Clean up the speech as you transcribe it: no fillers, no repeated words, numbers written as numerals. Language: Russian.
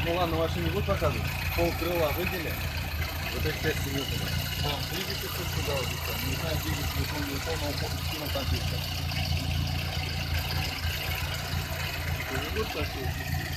Ну ладно, ваши не будут показывать. Пол крыла выделили. Вот эти 5 сантиметров. Двигатель только гаубица. Не знаю, двигатель выполнил полного полностью конфликта. Идут такие.